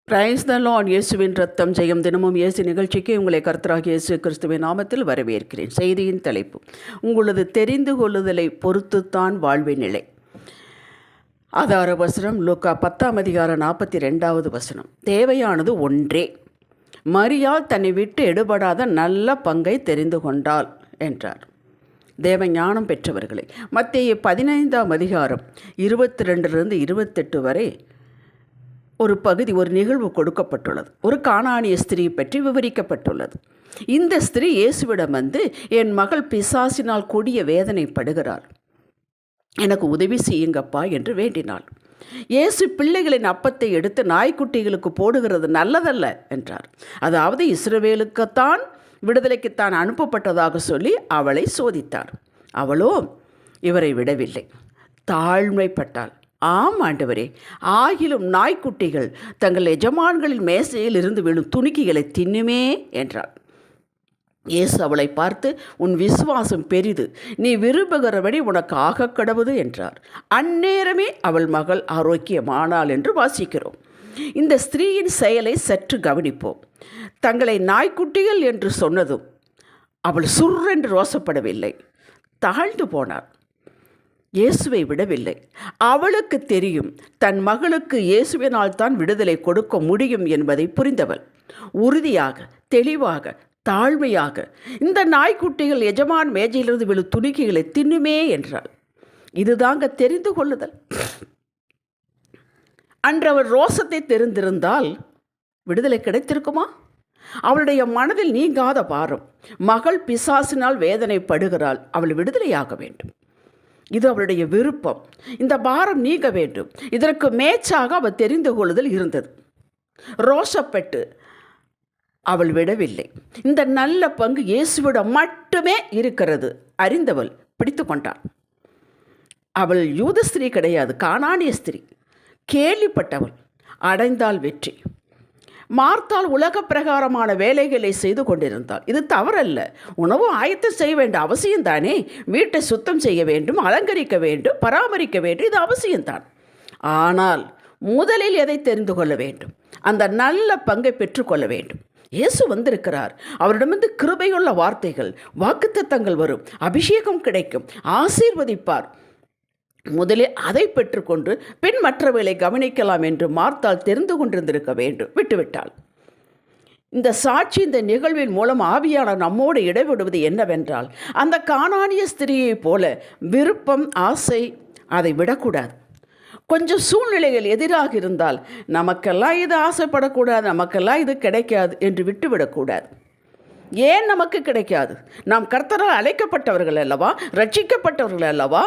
Praise the Lord. இயேசுவின் ரத்தம் ஜெயம். தினமும் இயேசு நிகழ்ச்சிக்கு உங்களை கர்த்தராகிய இயேசு கிறிஸ்துவின் நாமத்தில் வரவேற்கிறேன். செய்தியின் தலைப்பு: உங்களது தெரிந்து கொள்ளுதலை பொறுத்துத்தான் வாழ்வின் நிலை. ஆதார வசனம் லூக்கா 10:42. தேவையானது ஒன்றே, மரியாள் தன்னை விட்டு எடுபடாத நல்ல பங்கை தெரிந்து கொண்டாள் என்றார். தேவ ஞானம் பெற்றவர்களை மத்தேயு 15:22-28 வரை ஒரு பகுதி, ஒரு நிகழ்வு கொடுக்கப்பட்டுள்ளது. ஒரு கானானிய ஸ்திரீ பற்றி விவரிக்கப்பட்டுள்ளது. இந்த ஸ்திரீ இயேசுவிடம் வந்து, என் மகள் பிசாசினால் கொடிய வேதனைப்படுகிறாள், எனக்கு உதவி செய்யுங்கப்பா என்று வேண்டினாள். இயேசு பிள்ளைகளின் அப்பத்தை எடுத்து நாய்க்குட்டிகளுக்கு போடுகிறது நல்லதல்ல என்றார். அதாவது இஸ்ரவேலுக்குத்தான் விடுதலைக்குத்தான் அனுப்பப்பட்டதாக சொல்லி அவளை சோதித்தார். அவளோ இவரை விடவில்லை, தாழ்மைப்பட்டாள். ஆம் ஆண்டவரே, ஆகிலும் நாய்க்குட்டிகள் தங்கள் எஜமான்களின் மேசையில் இருந்து விழும் துணிக்கைகளை தின்னுமே என்றாள். இயேசு அவளை பார்த்து, உன் விசுவாசம் பெரிது, நீ விரும்புகிறபடி உனக்கு ஆக கடவுது என்றார். அந்நேரமே அவள் மகள் ஆரோக்கியமானாள் என்று வாசிக்கிறோம். இந்த ஸ்திரீயின் செயலை சற்று கவனிப்போம். தங்களை நாய்க்குட்டிகள் என்று சொன்னதும் அவள் சுர்ரென்று ரோசப்படவில்லை, தாழ்ந்து போனாள். இயேசுவை விடவில்லை. அவளுக்கு தெரியும், தன் மகளுக்கு இயேசுவினால் தான் விடுதலை கொடுக்க முடியும் என்பதை புரிந்தவள் உறுதியாக, தெளிவாக, தாழ்மையாக, இந்த நாய்க்குட்டிகள் எஜமான் மேஜையிலிருந்து விழு துணிக்கைகளை தின்னுமே என்றாள். இதுதாங்க தெரிந்து கொள்ளுதல். அன்று அவள் ரோசத்தை தெரிந்திருந்தால் விடுதலை கிடைத்திருக்குமா? அவளுடைய மனதில் நீங்காத பாரம், மகள் பிசாசினால் வேதனைப்படுகிறாள், அவள் விடுதலையாக வேண்டும். இது அவளுடைய விருப்பம். இந்த பாரம் நீங்க வேண்டும். இதற்கு மேய்ச்சாக அவள் தெரிந்து கொள்ளுதல் இருந்தது. ரோஷப்பட்டு அவள் விடவில்லை. இந்த நல்ல பங்கு இயேசுவிடம் மட்டுமே இருக்கிறது அறிந்தவள் பிடித்து கொண்டாள். அவள் யூத ஸ்திரீ கிடையாது, கானானிய ஸ்திரீ. கேள்விப்பட்டவள். அடைந்தாள் வெற்றி. மார்த்தாள் உலக பிரகாரமான வேலைகளை செய்து கொண்டிருந்தாள். இது தவறல்ல. உணவு ஆயத்தம் செய்ய வேண்டிய அவசியம்தானே. வீட்டை சுத்தம் செய்ய வேண்டும், அலங்கரிக்க வேண்டும், பராமரிக்க வேண்டும், இது அவசியம்தான். ஆனால் முதலில் எதை தெரிந்து கொள்ள வேண்டும்? அந்த நல்ல பங்கை பெற்றுக்கொள்ள வேண்டும். இயேசு வந்திருக்கிறார். அவரிடமிருந்து கிருபையுள்ள வார்த்தைகள், வாக்குத்தத்தங்கள் வரும், அபிஷேகம் கிடைக்கும், ஆசீர்வதிப்பார். முதலில் அதை பெற்றுக்கொண்டு பின் மற்றவர்களை கவனிக்கலாம் என்று மார்த்தாள் தெரிந்து கொண்டிருந்திருக்க வேண்டும். விட்டுவிட்டாள். இந்த சாட்சி, இந்த நிகழ்வின் மூலம் ஆவியானவர் நம்மோடு இடைவிடுவது என்னவென்றால், அந்த கானானிய ஸ்திரீயைப் போல விருப்பம், ஆசை, அதை விடக்கூடாது. கொஞ்சம் சூழ்நிலைகள் எதிராக இருந்தால், நமக்கெல்லாம் இது ஆசைப்படக்கூடாது, நமக்கெல்லாம் இது கிடைக்காது என்று விட்டுவிடக்கூடாது. ஏன் நமக்கு கிடைக்காது? நாம் கர்த்தரால் அழைக்கப்பட்டவர்கள் அல்லவா, ரட்சிக்கப்பட்டவர்கள் அல்லவா,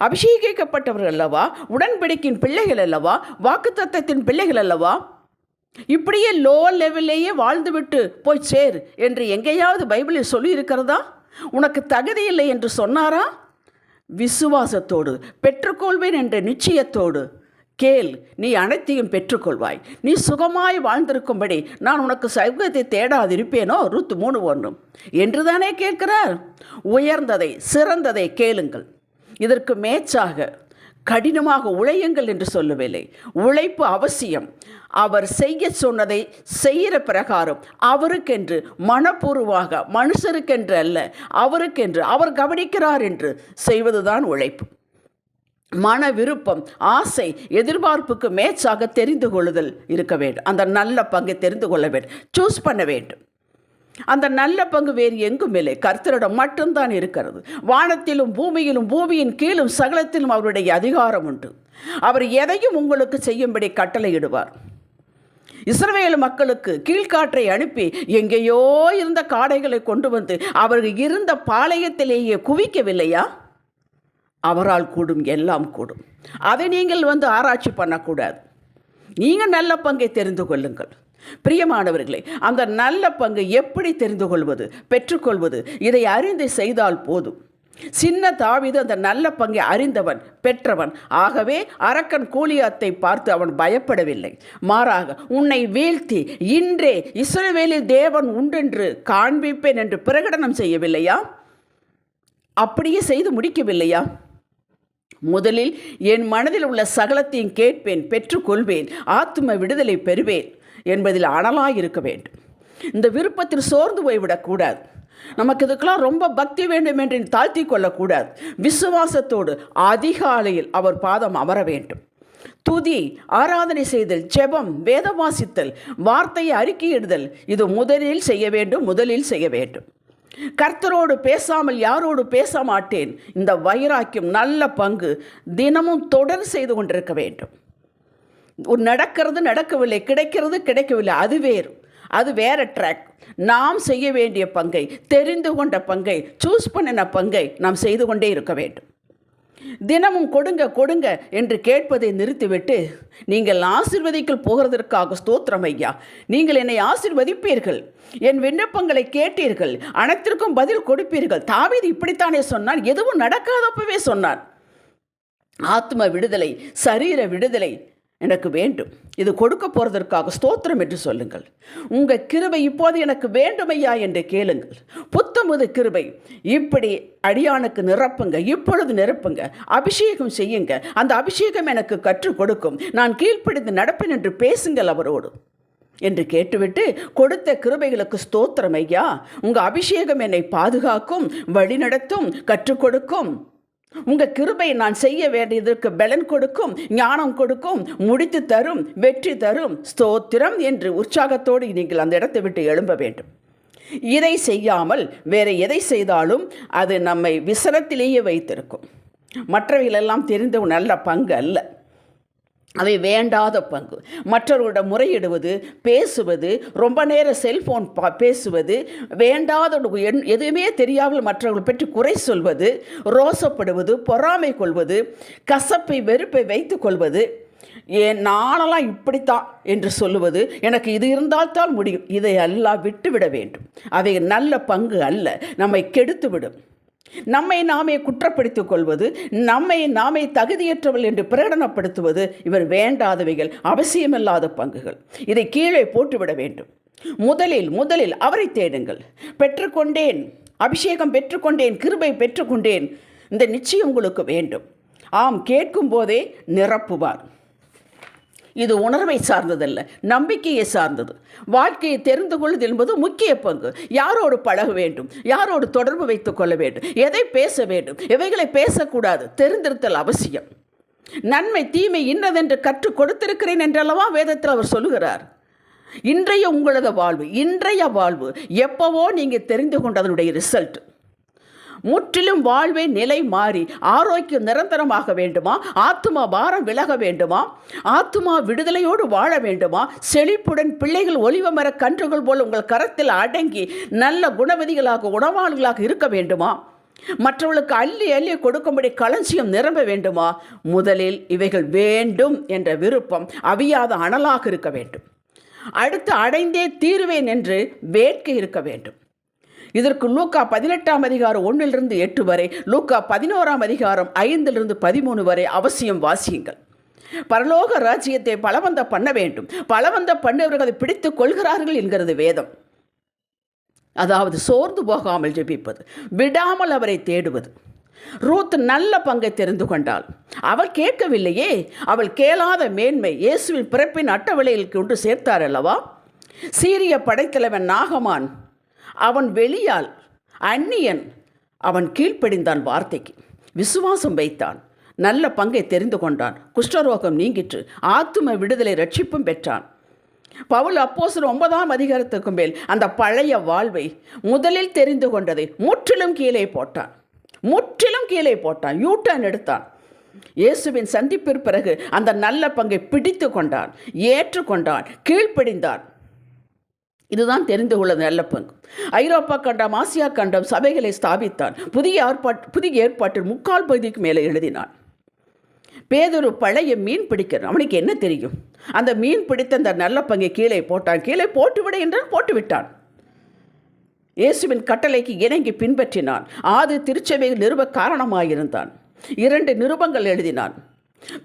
அபிஷேகிக்கப்பட்டவர்கள் அல்லவா, உடன்படிக்கையின் பிள்ளைகள் அல்லவா, வாக்குத்தத்தத்தின் பிள்ளைகள் அல்லவா. இப்படியே லோ லெவல்லையே வாழ்ந்துவிட்டு போய் சேர் என்று எங்கேயாவது பைபிளில் சொல்லி இருக்கிறதா? உனக்கு தகுதி இல்லை என்று சொன்னாரா? விசுவாசத்தோடு பெற்றுக்கொள்வேன் என்ற நிச்சயத்தோடு கேள், நீ அனைத்தையும் பெற்றுக்கொள்வாய். நீ சுகமாய் வாழ்ந்திருக்கும்படி நான் உனக்கு சௌகத்தை தேடாதிருப்பேனோ? ரூத் 3:1 என்றுதானே கேட்கிறார். உயர்ந்ததை, சிறந்ததை கேளுங்கள். இதற்கு மேய்ச்சாக கடினமாக உழையுங்கள் என்று சொல்லவில்லை. உழைப்பு அவசியம். அவர் செய்ய சொன்னதை செய்கிற பிரகாரம் அவருக்கென்று, மனப்பூர்வமாக, மனுஷருக்கென்று அல்ல, அவருக்கென்று, அவர் கவனிக்கிறார் என்று செய்வதுதான் உழைப்பு. மன விருப்பம், ஆசை, எதிர்பார்ப்புக்கு மேய்ச்சாக தெரிந்து கொள்ளுதல் இருக்க வேண்டும். அந்த நல்ல பங்கை தெரிந்து கொள்ள வேண்டும், சூஸ் பண்ண வேண்டும். அந்த நல்ல பங்கு வேறு எங்கும் இல்லை, கர்த்தரிடம் மட்டும்தான் இருக்கிறது. வானத்திலும் பூமியிலும், பூமியின் கீழும் சகலத்திலும் அவருடைய அதிகாரம் உண்டு. அவர் எதையும் உங்களுக்கு செய்யும்படி கட்டளையிடுவார். இஸ்ரவேல் மக்களுக்கு கீழ்காற்றை அனுப்பி எங்கேயோ இருந்த காடைகளை கொண்டு வந்து அவர்கள் இருந்த பாளையத்திலேயே குவிக்கவில்லையா? அவரால் கூடும், எல்லாம் கூடும். அதை நீங்கள் வந்து ஆராய்ச்சி பண்ணக்கூடாது. நீங்கள் நல்ல பங்கை தெரிந்து கொள்ளுங்கள். பிரியமானவர்களே, அந்த நல்ல பங்கை எப்படி தெரிந்து கொள்வது, பெற்றுக்கொள்வது, இதை அறிந்து செய்தால் போதும். சின்ன தாவீது அந்த நல்ல பங்கை அறிந்தவன், பெற்றவன். ஆகவே அரக்கன் கோலியாத்தை பார்த்து அவன் பயப்படவில்லை. மாறாக, உன்னை வீழ்த்தி இன்றே இஸ்ரவேலில் தேவன் உண்டென்று காண்பிப்பேன் என்று பிரகடனம் செய்யவில்லையா? அப்படியே செய்து முடிக்கவில்லையா? முதலில் என் மனதில் உள்ள சகலத்தையும் கேட்பேன், பெற்றுக்கொள்வேன், ஆத்தும விடுதலை பெறுவேன் என்பதில் அனலாயிருக்க வேண்டும். இந்த விருப்பத்தில் சோர்ந்து போய்விடக்கூடாது. நமக்கு இதுக்கெல்லாம் ரொம்ப பக்தி வேண்டும் என்று தாழ்த்தி கொள்ளக்கூடாது. விசுவாசத்தோடு அதிகாலையில் அவர் பாதம் அமர வேண்டும். துதி, ஆராதனை செய்தல், ஜெபம், வேதம் வாசித்தல், வார்த்தையை அறிக்கையிடுதல், இது முதலில் செய்ய வேண்டும். கர்த்தரோடு பேசாமல் யாரோடு பேச மாட்டேன். இந்த வைராக்கியம் நல்ல பங்கு தினமும் தொடர் செய்து கொண்டிருக்க வேண்டும். நடக்கிறது நடக்கவில்லை, கிடைக்கவில்லை, அது வேற ட்ராக். நாம் செய்ய வேண்டிய பங்கை, தெரிந்து கொண்ட பங்கை, சூஸ் பண்ணின பங்கை நாம் செய்து கொண்டே இருக்க வேண்டும். தினமும் கொடுங்க என்று கேட்பதை நிறுத்திவிட்டு, நீங்கள் ஆசீர்வதிக்கல் போகிறதற்காக ஸ்தோத்திரம் ஐயா, நீங்கள் என்னை ஆசீர்வதிப்பீர்கள், என் விண்ணப்பங்களை கேட்டீர்கள், அனைத்திற்கும் பதில் கொடுப்பீர்கள். தாவீது இப்படித்தானே சொன்னான், எதுவும் நடக்காதப்பவே சொன்னான். ஆத்ம விடுதலை, சரீர விடுதலை எனக்கு வேண்டும், இது கொடுக்க போகிறதற்காக ஸ்தோத்திரம் என்று சொல்லுங்கள். உங்கள் கிருபை இப்போது எனக்கு வேண்டுமையா என்று கேளுங்கள். புத்தமுது கிருபை இப்படி அடியானுக்கு நிரப்புங்க, இப்பொழுது நிரப்புங்க, அபிஷேகம் செய்யுங்க, அந்த அபிஷேகம் எனக்கு கற்றுக் கொடுக்கும், நான் கீழ்ப்படிந்து நடப்பேன் என்று பேசுங்கள் அவரோடு என்று கேட்டுவிட்டு, கொடுத்த கிருபைகளுக்கு ஸ்தோத்திரம் ஐயா, உங்கள் அபிஷேகம் என்னை பாதுகாக்கும், வழிநடத்தும், கற்றுக் கொடுக்கும், உங்கள் கிருபை நான் செய்ய வேண்டியதற்கு பலன் கொடுக்கும், ஞானம் கொடுக்கும், முடித்து தரும், வெற்றி தரும், ஸ்தோத்திரம் என்று உற்சாகத்தோடு நீங்கள் அந்த இடத்தை விட்டு எழும்ப வேண்டும். இதை செய்யாமல் வேறு எதை செய்தாலும் அது நம்மை விசனத்திலேயே வைத்திருக்கும். மற்றவைகளெல்லாம் தெரிந்த நல்ல பங்கு அல்ல, அவை வேண்டாத பங்கு. மற்றவர்களிடம் முறையிடுவது, பேசுவது, ரொம்ப நேரம் செல்ஃபோன் பேசுவது, வேண்டாத எதுவுமே தெரியாமல் மற்றவர்களை பற்றி குறை சொல்வது, ரோசப்படுவது, பொறாமை கொள்வது, கசப்பை வெறுப்பை வைத்து கொள்வது, நானெல்லாம் இப்படித்தான் என்று சொல்லுவது, எனக்கு இது இருந்தால்தான் முடியும், இதையெல்லாம் விட்டுவிட வேண்டும். அவை நல்ல பங்கு அல்ல, நம்மை கெடுத்துவிடும். நம்மை நாமே குற்றப்படுத்திக் கொள்வது, நம்மை நாமே தகுதியற்றவள் என்று பிரகடனப்படுத்துவது, இவர் வேண்டாதவைகள், அவசியமில்லாத பங்குகள். இதை கீழே போட்டுவிட வேண்டும். முதலில் அவரை தேடுங்கள். பெற்றுக்கொண்டேன், அபிஷேகம் பெற்றுக்கொண்டேன், கிருபை பெற்றுக்கொண்டேன், இந்த நிச்சயம் உங்களுக்கு வேண்டும். ஆம், கேட்கும் போதே நிரப்புவார். இது உணர்வை சார்ந்ததல்ல, நம்பிக்கையை சார்ந்தது. வாழ்க்கையை தெரிந்து கொள்வது என்பது முக்கிய பங்கு. யாரோடு பழக வேண்டும், யாரோடு தொடர்பு வைத்துக் கொள்ள வேண்டும், எதை பேச வேண்டும், எவைகளை பேசக்கூடாது, தெரிந்திருத்தல் அவசியம். நன்மை தீமை இன்னதென்று கற்றுக் கொடுத்திருக்கிறேன் என்றல்லவா வேதத்தில் அவர் சொல்லுகிறார். இன்றைய உங்களது வாழ்வு, இன்றைய வாழ்வு எப்பவோ நீங்கள் தெரிந்து கொண்டதனுடைய ரிசல்ட். முற்றிலும் வாழ்வே நிலை மாறி ஆரோக்கியம் நிரந்தரமாக வேண்டுமா, ஆத்துமா பாரம் விலக வேண்டுமா, ஆத்துமா விடுதலையோடு வாழ வேண்டுமா, செழிப்புடன் பிள்ளைகள் ஒலிவ மர கன்றுகள் போல் உங்கள் கரத்தில் அடங்கி நல்ல குணவதிகளாக உணவாளிகளாக இருக்க வேண்டுமா, மற்றவர்களுக்கு அள்ளி அள்ளி கொடுக்கும்படி களஞ்சியம் நிரம்ப வேண்டுமா, முதலில் இவைகள் வேண்டும் என்ற விருப்பம் அவியாத அனலாக இருக்க வேண்டும். அடுத்து அடைந்தே தீருவேன் என்று வேட்கை இருக்க வேண்டும். இதற்கு லூக்கா 18:1-8 வரை, லூக்கா 11:5-13 வரை அவசியம் வாசியுங்கள். பரலோக ராஜ்யத்தை பலவந்த பண்ண வேண்டும், பலவந்த பண்ணவர்கள் அதை பிடித்துக் கொள்கிறார்கள் என்கிறது வேதம். அதாவது சோர்ந்து போகாமல் ஜெபிப்பது, விடாமல் அவரை தேடுவது. ரூத் நல்ல பங்கை தெரிந்து கொண்டாள். அவள் கேட்கவில்லையே, அவள் கேளாத மேன்மை இயேசுவின் பிறப்பின் அட்டவணையில் கொண்டு சேர்த்தார் அல்லவா. சீரிய படைத்தலைவன் நாகமான், அவன் வெளியால் அந்நியன், அவன் கீழ்ப்படிந்தான், வார்த்தைக்கு விசுவாசம் வைத்தான், நல்ல பங்கை தெரிந்து கொண்டான், குஷ்டரோகம் நீங்கிற்று, ஆத்தும விடுதலை ரட்சிப்பும் பெற்றான். பவுல் அப்போஸ்தலர் 9ஆம் அதிகாரத்துக்கு மேல் அந்த பழைய வாழ்வை முதலில் தெரிந்து கொண்டதை முற்றிலும் கீழே போட்டான், யூட்டர்ன் எடுத்தான். இயேசுவின் சந்திப்பிற்கு பிறகு அந்த நல்ல பங்கை பிடித்து கொண்டான், ஏற்றுக்கொண்டான், கீழ்ப்படிந்தான். இதுதான் தெரிந்து கொள்ள நல்ல பங்கு. ஐரோப்பா கண்டம், ஆசியா கண்டம் சபைகளை ஸ்தாபித்தான். புதிய ஏற்பாட்டில் 3/4 பகுதிக்கு மேலே எழுதினான். பேதுரு பழைய மீன் பிடிக்கிறான், அவனுக்கு என்ன தெரியும்? அந்த மீன் பிடித்த அந்த நல்ல பங்கை கீழே போட்டுவிட என்றால் போட்டுவிட்டான். இயேசுவின் கட்டளைக்கு இணங்கி பின்பற்றினான். ஆது திருச்சபையில் நிறுவ காரணமாயிருந்தான். 2 நிருபங்கள் எழுதினான்.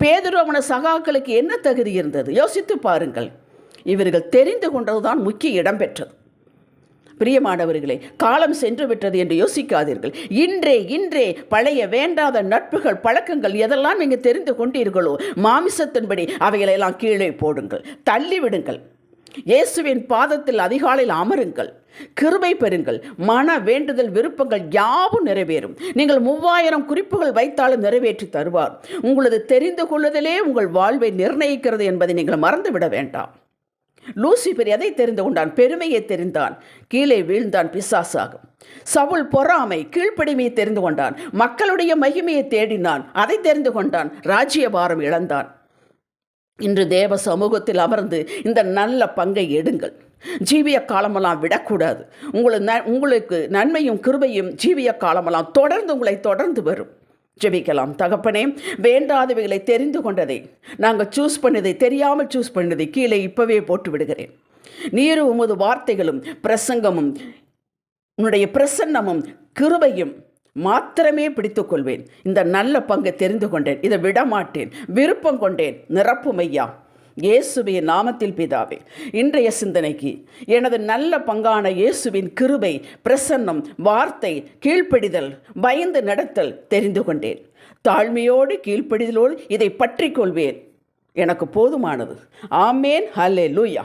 பேதுரு அவன சகாக்களுக்கு என்ன தகுதி இருந்தது? யோசித்து பாருங்கள். இவர்கள் தெரிந்து கொண்டதுதான் முக்கிய இடம் பெற்றது. பிரியமானவர்களே, காலம் சென்று விட்டது என்று யோசிக்காதீர்கள். இன்றே பழைய வேண்டாத நட்புகள், பழக்கங்கள் எதெல்லாம் நீங்கள் தெரிந்து கொண்டீர்களோ மாமிசத்தின்படி அவைகளெல்லாம் கீழே போடுங்கள், தள்ளிவிடுங்கள். இயேசுவின் பாதத்தில் அதிகாலையில் அமருங்கள், கிருபை பெறுங்கள். மன வேண்டுதல் விருப்பங்கள் யாவும் நிறைவேறும். நீங்கள் 3000 குறிப்புகள் வைத்தாலும் நிறைவேற்றி தருவார். உங்களது தெரிந்து கொள்ளுதலே உங்கள் வாழ்வை நிர்ணயிக்கிறது என்பதை நீங்கள் மறந்துவிட வேண்டாம். லூசிபர் எதை தெரிந்து கொண்டான்? பெருமையை தெரிந்தான், கீழே வீழ்ந்தான், பிசாசாகும். சவுல் பொறாமை, கீழ்ப்படிமையை தெரிந்து கொண்டான், மக்களுடைய மகிமையை தேடினான், அதை தெரிந்து கொண்டான், ராஜ்யபாரம் இழந்தான். இன்று தேவ சமூகத்தில் அமர்ந்து இந்த நல்ல பங்கை எடுங்கள். ஜீவிய காலமெல்லாம் விடக்கூடாது. உங்களுக்கு நன்மையும் கிருபையும் ஜீவிய காலமெல்லாம் உங்களை தொடர்ந்து வரும். ஜெபிக்கலாம். தகப்பனே, வேண்டாதவைகளை தெரிந்து கொண்டதை, நாங்கள் சூஸ் பண்ணதை, தெரியாமல் சூஸ் பண்ணதை கீழே இப்பவே போட்டு விடுகிறேன். நீர் உமது வார்த்தைகளும் பிரசங்கமும் உன்னுடைய பிரசன்னமும் கிருபையும் மாத்திரமே பிடித்துக் கொள்வேன். இந்த நல்ல பங்கை தெரிந்து கொண்டேன், இதை விடமாட்டேன், விருப்பம் கொண்டேன். நிரப்பும் ஐயா, இயேசுவின் நாமத்தில் பிதாவே. இன்றைய சிந்தனைக்கு எனது நல்ல பங்கான இயேசுவின் கிருபை, பிரசன்னம், வார்த்தை, கீழ்ப்படிதல், பயந்து நடத்தல் தெரிந்து கொண்டேன். தாழ்மையோடு கீழ்ப்படிதலோடு இதை பற்றி கொள்வேன். எனக்கு போதுமானது. ஆமேன். ஹல்லேலூயா.